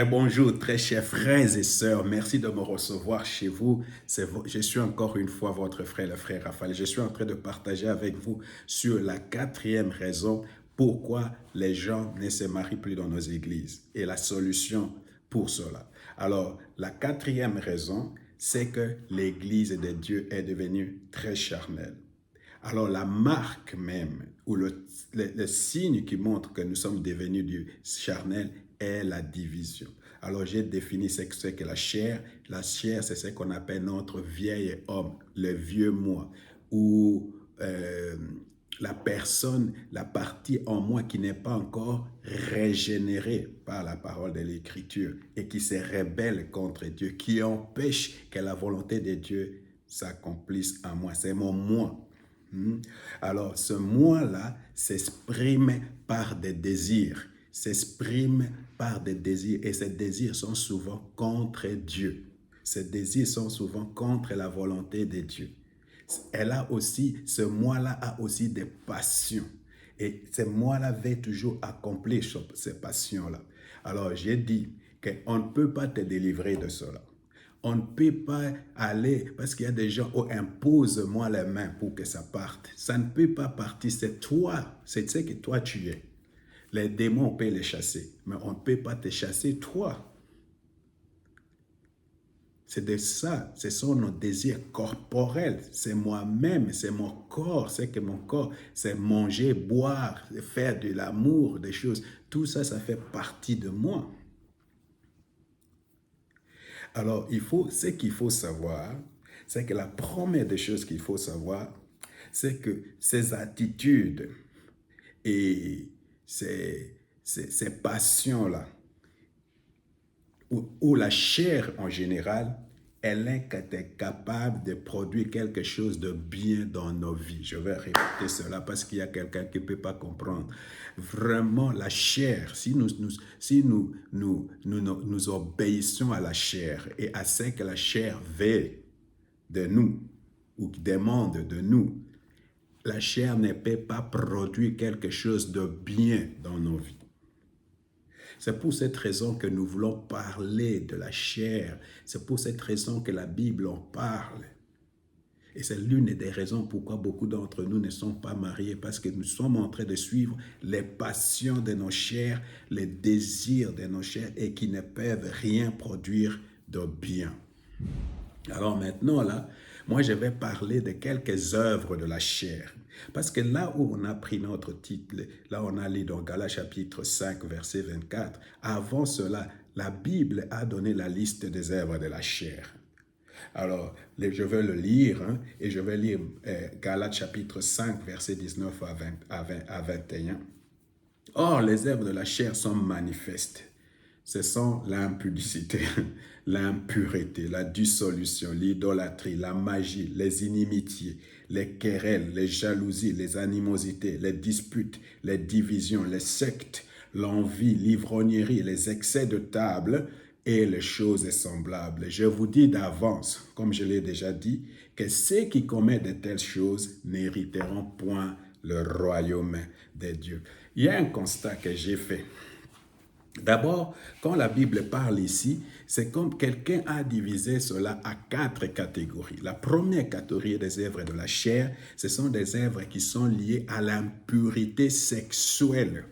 Bonjour, très chers frères et sœurs. Merci de me recevoir chez vous. Je suis encore une fois votre frère, le frère Raphaël. Je suis en train de partager avec vous sur la quatrième raison pourquoi les gens ne se marient plus dans nos églises et la solution pour cela. Alors, la quatrième raison, c'est que l'église de Dieu est devenue très charnelle. Alors la marque même, ou le signe qui montre que nous sommes devenus du charnel est la division. Alors j'ai défini ce que c'est que la chair. La chair, c'est ce qu'on appelle notre vieil homme, le vieux moi, ou la personne, la partie en moi qui n'est pas encore régénérée par la parole de l'Écriture et qui se rebelle contre Dieu, qui empêche que la volonté de Dieu s'accomplisse en moi. C'est mon moi. Alors, ce moi-là s'exprime par des désirs, s'exprime par des désirs, et ces désirs sont souvent contre Dieu. Ces désirs sont souvent contre la volonté de Dieu. Ce moi-là a aussi des passions. Et ce moi-là veut toujours accomplir ces passions-là. Alors, j'ai dit qu'on ne peut pas te délivrer de cela. On ne peut pas aller, parce qu'il y a des gens, oh, impose-moi les mains pour que ça parte. Ça ne peut pas partir, c'est toi, c'est ce que toi tu es. Les démons, on peut les chasser, mais on ne peut pas te chasser toi. C'est de ça, ce sont nos désirs corporels, c'est moi-même, c'est mon corps, c'est que mon corps, c'est manger, boire, faire de l'amour, des choses. Tout ça, ça fait partie de moi. Alors, ce qu'il faut savoir, c'est que la première des choses qu'il faut savoir, c'est que ces attitudes et ces passions-là, ou la chair en général, elle est capable de produire quelque chose de bien dans nos vies. Je vais répéter cela parce qu'il y a quelqu'un qui ne peut pas comprendre. Vraiment, la chair, si nous obéissons à la chair et à ce que la chair veut de nous ou demande de nous, la chair ne peut pas produire quelque chose de bien dans nos vies. C'est pour cette raison que nous voulons parler de la chair. C'est pour cette raison que la Bible en parle. Et c'est l'une des raisons pourquoi beaucoup d'entre nous ne sont pas mariés, parce que nous sommes en train de suivre les passions de nos chairs, les désirs de nos chairs, et qui ne peuvent rien produire de bien. Alors maintenant, là, moi je vais parler de quelques œuvres de la chair. Parce que là où on a pris notre titre, là on a lu dans Galates chapitre 5, verset 24, avant cela, la Bible a donné la liste des œuvres de la chair. Alors, je vais le lire, et je vais lire Galates chapitre 5, verset 19 à 21. Or, les œuvres de la chair sont manifestes. Ce sont l'impudicité, l'impureté, la dissolution, l'idolâtrie, la magie, les inimitiés, les querelles, les jalousies, les animosités, les disputes, les divisions, les sectes, l'envie, l'ivrognerie, les excès de table et les choses semblables. Je vous dis d'avance, comme je l'ai déjà dit, que ceux qui commettent de telles choses n'hériteront point le royaume de Dieu. Il y a un constat que j'ai fait. D'abord, quand la Bible parle ici, c'est comme quelqu'un a divisé cela à 4 catégories. La première catégorie des œuvres de la chair, ce sont des œuvres qui sont liées à l'impurité sexuelle.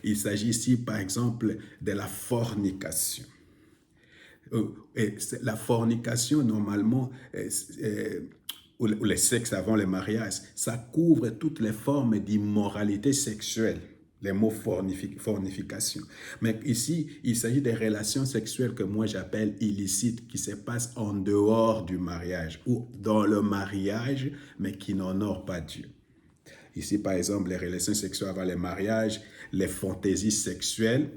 Il s'agit ici, par exemple, de la fornication. Et la fornication, normalement, ou le sexe avant le mariage, ça couvre toutes les formes d'immoralité sexuelle. Les mots fornication. Mais ici, il s'agit des relations sexuelles que moi j'appelle illicites, qui se passent en dehors du mariage ou dans le mariage, mais qui n'honorent pas Dieu. Ici, par exemple, les relations sexuelles avant le mariage, les fantaisies sexuelles,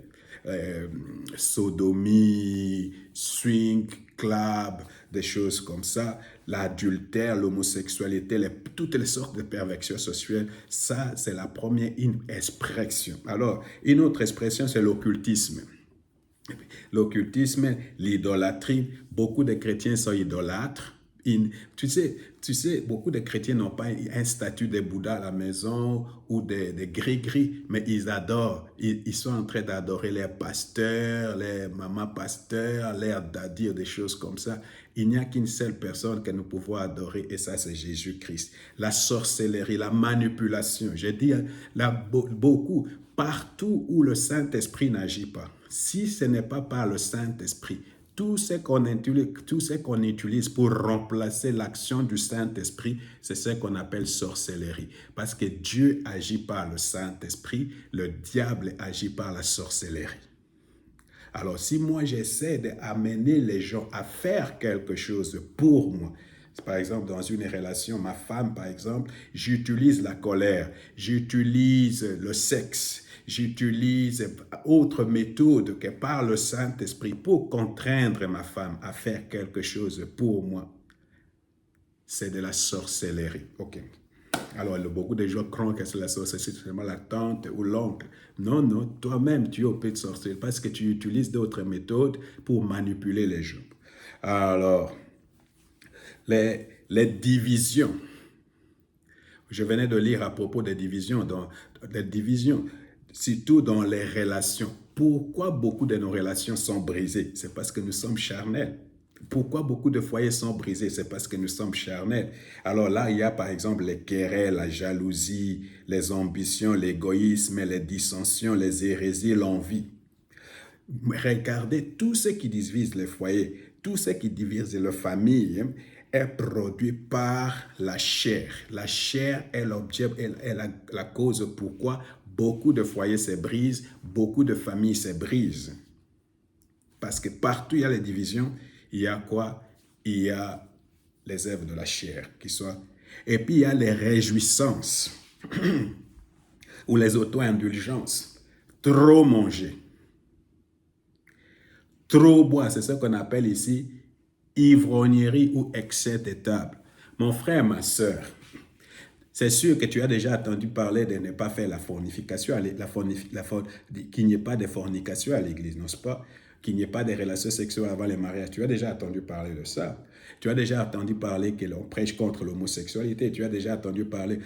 sodomie, swing, club, des choses comme ça, l'adultère, l'homosexualité, toutes les sortes de perversions sexuelles, ça c'est la première expression. Alors, une autre expression, c'est l'occultisme. L'occultisme, l'idolâtrie, beaucoup de chrétiens sont idolâtres, Tu sais, beaucoup de chrétiens n'ont pas un statut de Bouddha à la maison ou de gris-gris, mais ils adorent. Ils sont en train d'adorer les pasteurs, les mamans pasteurs, les dadis, des choses comme ça. Il n'y a qu'une seule personne que nous pouvons adorer et ça, c'est Jésus-Christ. La sorcellerie, la manipulation. J'ai dit là, beaucoup, partout où le Saint-Esprit n'agit pas. Si ce n'est pas par le Saint-Esprit, tout ce qu'on utilise pour remplacer l'action du Saint-Esprit, c'est ce qu'on appelle sorcellerie. Parce que Dieu agit par le Saint-Esprit, le diable agit par la sorcellerie. Alors, si moi j'essaie d'amener les gens à faire quelque chose pour moi, par exemple, dans une relation, ma femme, par exemple, j'utilise la colère, j'utilise le sexe, j'utilise autre méthode que par le Saint-Esprit pour contraindre ma femme à faire quelque chose pour moi. C'est de la sorcellerie. OK. Alors, beaucoup de gens croient que c'est la sorcellerie, c'est seulement la tante ou l'oncle. Non, non, toi-même, tu es au pied de sorcellerie parce que tu utilises d'autres méthodes pour manipuler les gens. Alors, les divisions. Je venais de lire à propos des divisions, surtout dans les relations. Pourquoi beaucoup de nos relations sont brisées? C'est parce que nous sommes charnels. Pourquoi beaucoup de foyers sont brisés? C'est parce que nous sommes charnels. Alors là, il y a par exemple les querelles, la jalousie, les ambitions, l'égoïsme, les dissensions, les hérésies, l'envie. Regardez tout ce qui divise les foyers, tout ce qui divise les familles est produit par la chair. La chair est l'objet, est la cause pourquoi beaucoup de foyers se brisent, beaucoup de familles se brisent. Parce que partout il y a les divisions, il y a quoi? Il y a les œuvres de la chair qui soient. Et puis il y a les réjouissances ou les auto-indulgences. Trop manger. Trop boire, c'est ce qu'on appelle ici ivrognerie ou excès de table. Mon frère, ma soeur, c'est sûr que tu as déjà entendu parler de ne pas faire la fornication, qu'il n'y ait pas de fornication à l'église, n'est-ce pas? Qu'il n'y ait pas de relations sexuelles avant le mariage. Tu as déjà entendu parler de ça. Tu as déjà entendu parler que l'on prêche contre l'homosexualité. Tu as déjà entendu parler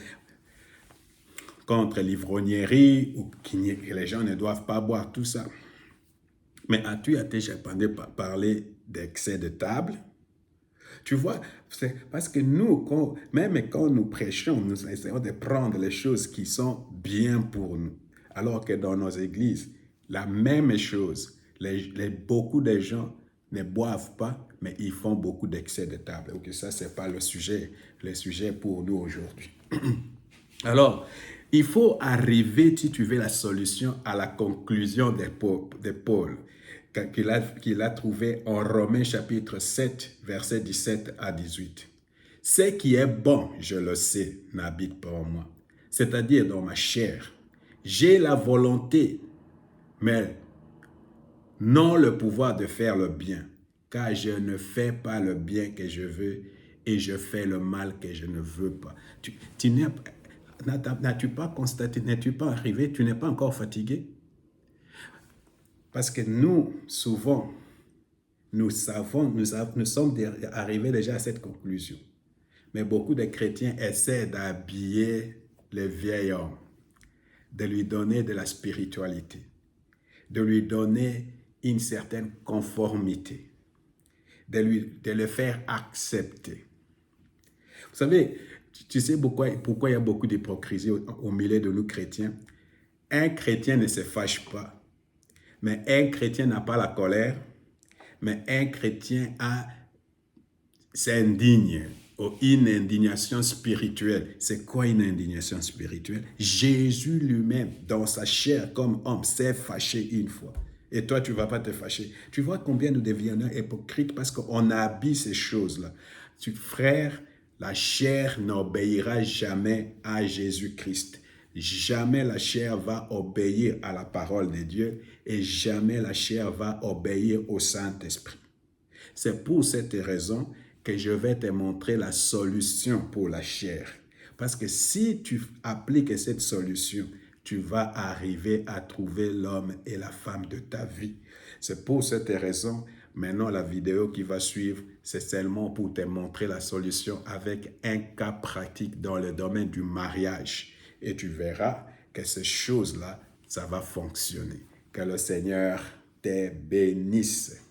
contre l'ivrognerie ou que les gens ne doivent pas boire, tout ça. Mais as-tu déjà entendu parler d'excès de table? Tu vois, c'est parce que nous, même quand nous prêchons, nous essayons de prendre les choses qui sont bien pour nous. Alors que dans nos églises, la même chose, beaucoup de gens ne boivent pas, mais ils font beaucoup d'excès de table. Ok, ça, ce n'est pas le sujet pour nous aujourd'hui. Alors, il faut arriver, si tu veux, la solution à la conclusion de Paul qu'il a trouvé en Romains chapitre 7, versets 17 à 18. Ce qui est bon, je le sais, n'habite pas en moi, c'est-à-dire dans ma chair. J'ai la volonté, mais non le pouvoir de faire le bien, car je ne fais pas le bien que je veux et je fais le mal que je ne veux pas. N'as-tu pas constaté, n'es-tu pas arrivé, tu n'es pas encore fatigué? Parce que nous, souvent, nous sommes arrivés déjà à cette conclusion. Mais beaucoup de chrétiens essaient d'habiller le vieil homme, de lui donner de la spiritualité, de lui donner une certaine conformité, de le faire accepter. Vous savez, tu sais pourquoi il y a beaucoup d'hypocrisie au milieu de nous chrétiens? Un chrétien ne se fâche pas, mais un chrétien n'a pas la colère, mais un chrétien s'indigne, ou une indignation spirituelle. C'est quoi une indignation spirituelle? Jésus lui-même, dans sa chair comme homme, s'est fâché une fois. Et toi, tu ne vas pas te fâcher. Tu vois combien nous devenons hypocrites parce qu'on habille ces choses-là. Frère, la chair n'obéira jamais à Jésus-Christ. Jamais la chair va obéir à la parole de Dieu et jamais la chair va obéir au Saint-Esprit. C'est pour cette raison que je vais te montrer la solution pour la chair. Parce que si tu appliques cette solution, tu vas arriver à trouver l'homme et la femme de ta vie. C'est pour cette raison, maintenant la vidéo qui va suivre, c'est seulement pour te montrer la solution avec un cas pratique dans le domaine du mariage. Et tu verras que ces choses-là, ça va fonctionner. Que le Seigneur te bénisse.